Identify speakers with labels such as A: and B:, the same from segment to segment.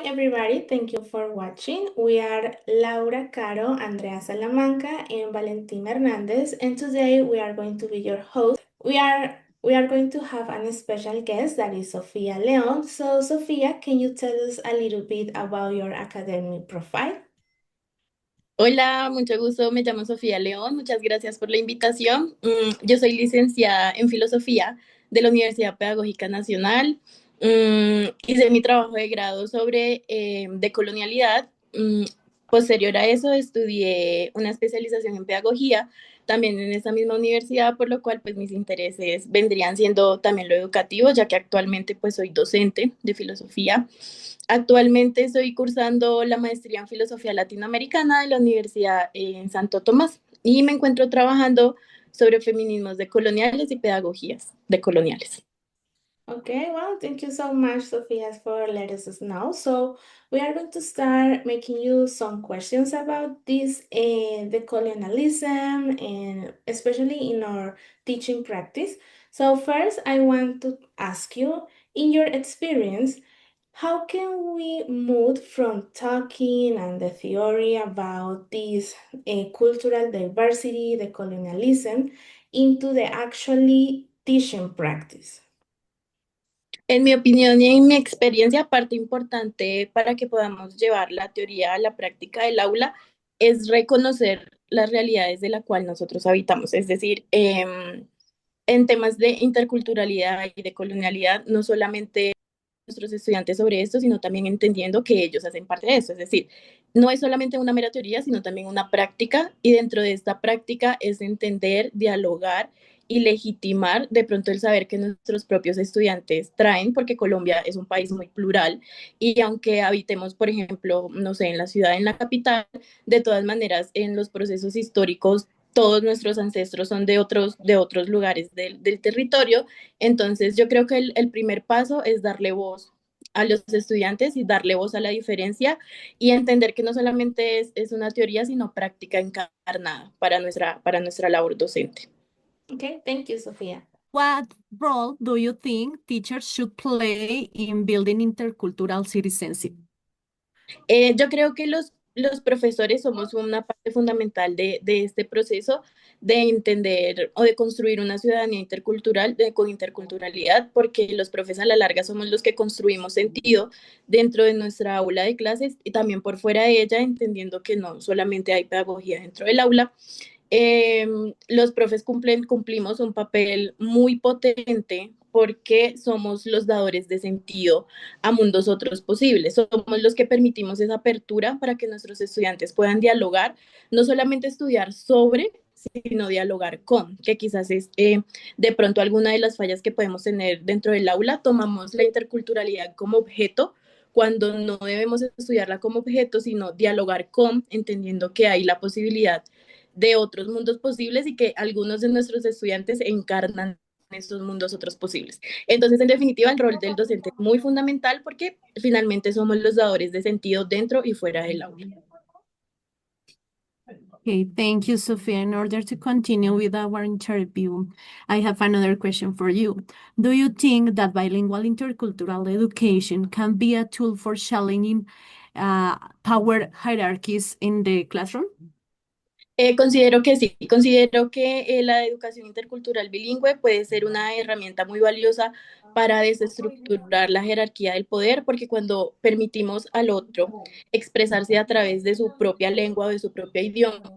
A: everybody, thank you for watching. We are Laura Caro, Andrea Salamanca, and Valentina Hernandez, and today we are going to be your host. We are going to have a special guest that is Sofia Leon. So, Sofia, can you tell us a little bit about your academic profile?
B: Hola, mucho gusto. Me llamo Sofía León. Muchas gracias por la invitación. Yo soy licenciada en Filosofía de la Universidad Pedagógica Nacional. Hice mi trabajo de grado sobre decolonialidad. Posterior a eso, estudié una especialización en Pedagogía, también en esta misma universidad, por lo cual pues mis intereses vendrían siendo también lo educativo, ya que actualmente pues soy docente de filosofía. Actualmente estoy cursando la maestría en Filosofía Latinoamericana de la Universidad en Santo Tomás y me encuentro trabajando sobre feminismos decoloniales y pedagogías decoloniales.
A: Okay, well, thank you so much, Sophia, for letting us know. So we are going to start making you some questions about this, the colonialism, and especially in our teaching practice. So first, I want to ask you, in your experience, how can we move from talking and the theory about this cultural diversity, the colonialism, into the actually teaching practice?
B: En mi opinión y en mi experiencia, parte importante para que podamos llevar la teoría a la práctica del aula es reconocer las realidades de la cual nosotros habitamos. Es decir, en temas de interculturalidad y de colonialidad, no solamente nuestros estudiantes sobre esto, sino también entendiendo que ellos hacen parte de eso. Es decir, no es solamente una mera teoría, sino también una práctica, y dentro de esta práctica es entender, dialogar y legitimar de pronto el saber que nuestros propios estudiantes traen, porque Colombia es un país muy plural y aunque habitemos, por ejemplo, no sé, en la ciudad, en la capital, de todas maneras, en los procesos históricos, todos nuestros ancestros son de otros lugares del territorio. Entonces, yo creo que el primer paso es darle voz a los estudiantes y darle voz a la diferencia y entender que no solamente es una teoría, sino práctica encarnada para nuestra labor docente.
A: Okay, thank you, Sophia.
C: What role do you think teachers should play in building intercultural citizenship?
B: Yo creo que los profesores somos una parte fundamental de este proceso de entender o de construir una ciudadanía intercultural, con interculturalidad, porque los profes a la larga somos los que construimos sentido dentro de nuestra aula de clases y también por fuera de ella, entendiendo que no solamente hay pedagogía dentro del aula. Los profes cumplimos un papel muy potente porque somos los dadores de sentido a mundos otros posibles. Somos los que permitimos esa apertura para que nuestros estudiantes puedan dialogar, no solamente estudiar sobre, sino dialogar con, que quizás es de pronto alguna de las fallas que podemos tener dentro del aula. Tomamos la interculturalidad como objeto cuando no debemos estudiarla como objeto, sino dialogar con, entendiendo que hay la posibilidad de otros mundos posibles y que algunos de nuestros estudiantes encarnan estos mundos otros posibles. Entonces, en definitiva, el rol del docente es muy fundamental porque finalmente somos los dadores de sentido dentro y fuera del aula.
C: Okay, thank you, Sophia. In order to continue with our interview, I have another question for you. Do you think that bilingual intercultural education can be a tool for challenging power hierarchies in the classroom?
B: Considero que sí, considero que la educación intercultural bilingüe puede ser una herramienta muy valiosa para desestructurar la jerarquía del poder, porque cuando permitimos al otro expresarse a través de su propia lengua o de su propio idioma,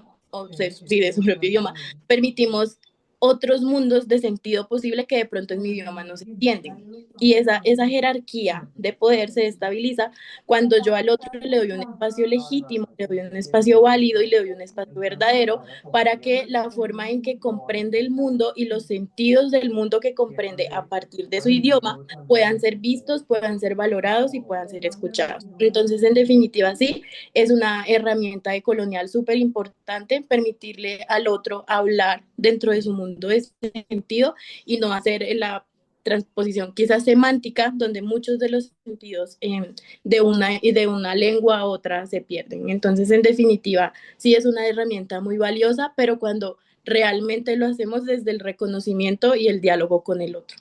B: sí, de su propio idioma, permitimos otros mundos de sentido posible que de pronto en mi idioma no se entienden. Y esa jerarquía de poder se estabiliza cuando yo al otro le doy un espacio legítimo, le doy un espacio válido y le doy un espacio verdadero para que la forma en que comprende el mundo y los sentidos del mundo que comprende a partir de su idioma puedan ser vistos, puedan ser valorados y puedan ser escuchados. Entonces, en definitiva, sí, es una herramienta de colonial súper importante permitirle al otro hablar dentro de su mundo de sentido y no hacer la transposición quizás semántica, donde muchos de los sentidos de una lengua a otra se pierden. Entonces, en definitiva, sí es una herramienta muy valiosa, pero cuando realmente lo hacemos desde el reconocimiento y el diálogo con el otro.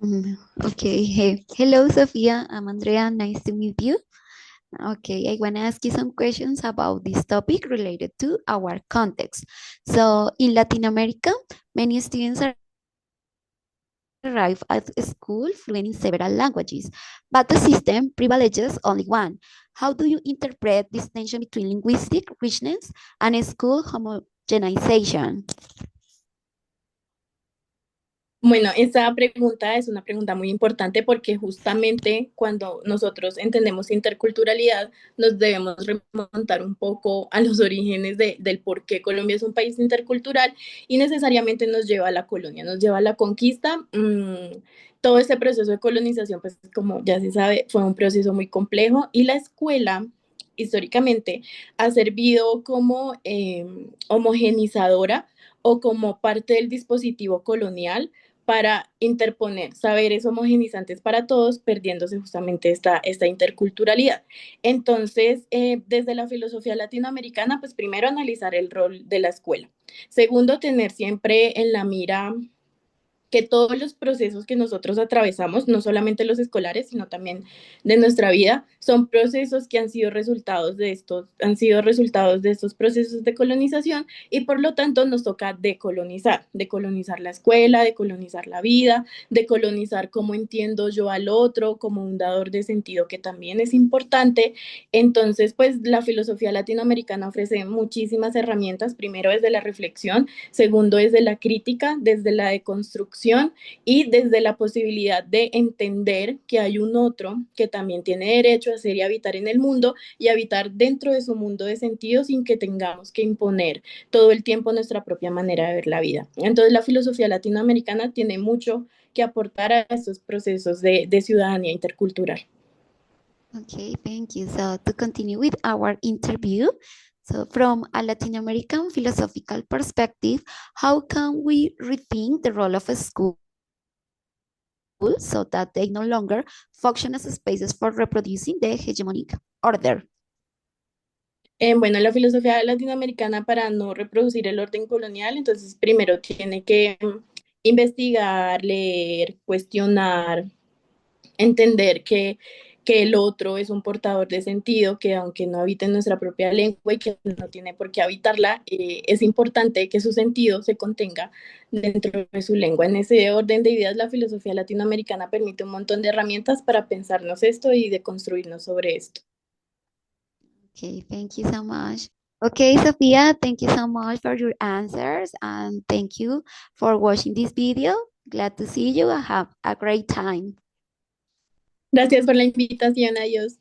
D: Okay. Hey, hello, Sophia. I'm Andrea. Nice to meet you. Okay, I want to ask you some questions about this topic related to our context. So, in Latin America, many students arrive at school fluent in several languages, but the system privileges only one. How do you interpret this tension between linguistic richness and school homogenization?
B: Bueno, esa pregunta es una pregunta muy importante porque justamente cuando nosotros entendemos interculturalidad, nos debemos remontar un poco a los orígenes del por qué Colombia es un país intercultural y necesariamente nos lleva a la colonia, nos lleva a la conquista. Todo este proceso de colonización, pues como ya se sabe, fue un proceso muy complejo y la escuela históricamente ha servido como homogenizadora o como parte del dispositivo colonial para interponer saberes homogenizantes para todos, perdiéndose justamente esta interculturalidad. Entonces, desde la filosofía latinoamericana, pues primero analizar el rol de la escuela. Segundo, tener siempre en la mira que todos los procesos que nosotros atravesamos, no solamente los escolares, sino también de nuestra vida, son procesos que han sido resultados de estos procesos de colonización y por lo tanto nos toca decolonizar la escuela, decolonizar la vida, decolonizar cómo entiendo yo al otro como un dador de sentido que también es importante. Entonces, pues la filosofía latinoamericana ofrece muchísimas herramientas, primero desde la reflexión, segundo desde la crítica, desde la deconstrucción y desde la posibilidad de entender que hay un otro que también tiene derecho a ser y habitar en el mundo y habitar dentro de su mundo de sentido sin que tengamos que imponer todo el tiempo nuestra propia manera de ver la vida. Entonces la filosofía latinoamericana tiene mucho que aportar a estos procesos de ciudadanía intercultural.
D: Okay, thank you. So to continue with our interview, so from a Latin American philosophical perspective, how can we rethink the role of a school so that they no longer function as spaces for reproducing the hegemonic order?
B: Bueno, la filosofía latinoamericana para no reproducir el orden colonial, entonces primero tiene que investigar, leer, cuestionar, entender que el otro es un portador de sentido, que aunque no habite en nuestra propia lengua y que no tiene por qué habitarla, es importante que su sentido se contenga dentro de su lengua. En ese orden de ideas, la filosofía latinoamericana permite un montón de herramientas para pensarnos esto y de construirnos sobre esto.
D: Okay, thank you so much. Okay, Sophia, thank you so much for your answers and thank you for watching this video. Glad to see you and have a great time.
B: Gracias por la invitación, adiós.